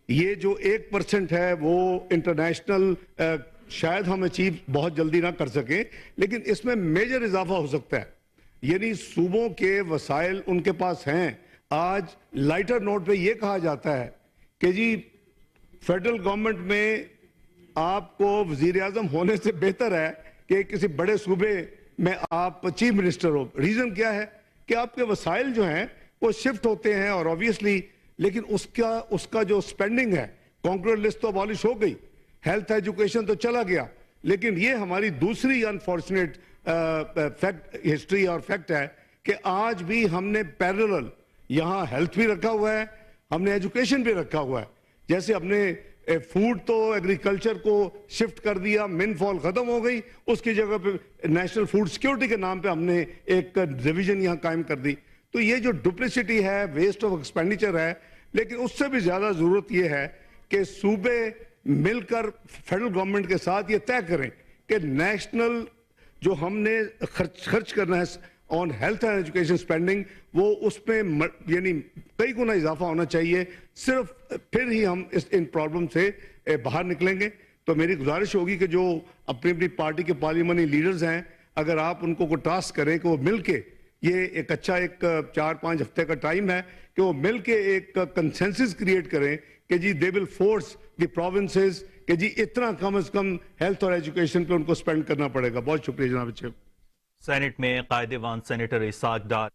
یہ جو 1% ہے وہ انٹرنیشنل شاید ہم اچیو بہت جلدی نہ کر سکیں، لیکن اس میں میجر اضافہ ہو سکتا ہے. یعنی صوبوں کے وسائل ان کے پاس ہیں. آج لائٹر نوٹ پہ یہ کہا جاتا ہے کہ جی فیڈرل گورنمنٹ میں آپ کو وزیر اعظم ہونے سے بہتر ہے کہ کسی بڑے صوبے میں آپ چیف منسٹر ہو. ریزن کیا ہے کہ آپ کے وسائل جو ہیں وہ شفٹ ہوتے ہیں، اور obviously لیکن اس کا جو سپینڈنگ ہے کانکرر لسٹ تو ابالش ہو گئی، ہیلتھ ایجوکیشن تو چلا گیا. لیکن یہ ہماری دوسری انفارچونیٹ ہسٹری اور فیکٹ ہے کہ آج بھی ہم نے پیرلل یہاں ہیلتھ بھی رکھا ہوا ہے، ہم نے ایجوکیشن بھی رکھا ہوا ہے. جیسے ہم نے فوڈ تو ایگریکلچر کو شفٹ کر دیا، من فال ختم ہو گئی، اس کی جگہ پہ نیشنل فوڈ سیکیورٹی کے نام پہ ہم نے ایک ڈویژن یہاں قائم کر دی. تو یہ جو ڈپلیسٹی ہے، ویسٹ آف ایکسپینڈیچر ہے، لیکن اس سے بھی زیادہ ضرورت یہ ہے کہ صوبے مل کر فیڈرل گورنمنٹ کے ساتھ یہ طے کریں کہ نیشنل جو ہم نے خرچ کرنا ہے on health and education spending, وہ اس پہ یعنی کئی گنا اضافہ ہونا چاہیے. صرف پھر ہی ہم ان پرابلم سے باہر نکلیں گے. تو میری گزارش ہوگی کہ جو اپنی اپنی پارٹی کے پارلیمانی لیڈرز ہیں، اگر آپ ان کو ٹاسک کریں کہ وہ مل کے یہ ایک اچھا 4-5 ہفتے کا ٹائم ہے کہ وہ مل کے ایک کنسنسس کریٹ کریں کہ جی دے ول فورس دی پروونسز کہ جی اتنا کم از کم ہیلتھ اور ایجوکیشن پہ ان کو سپینڈ کرنا پڑے گا. بہت شکریہ جناب چیف. سینٹ میں قائد ایوان سینیٹر اسحاق ڈار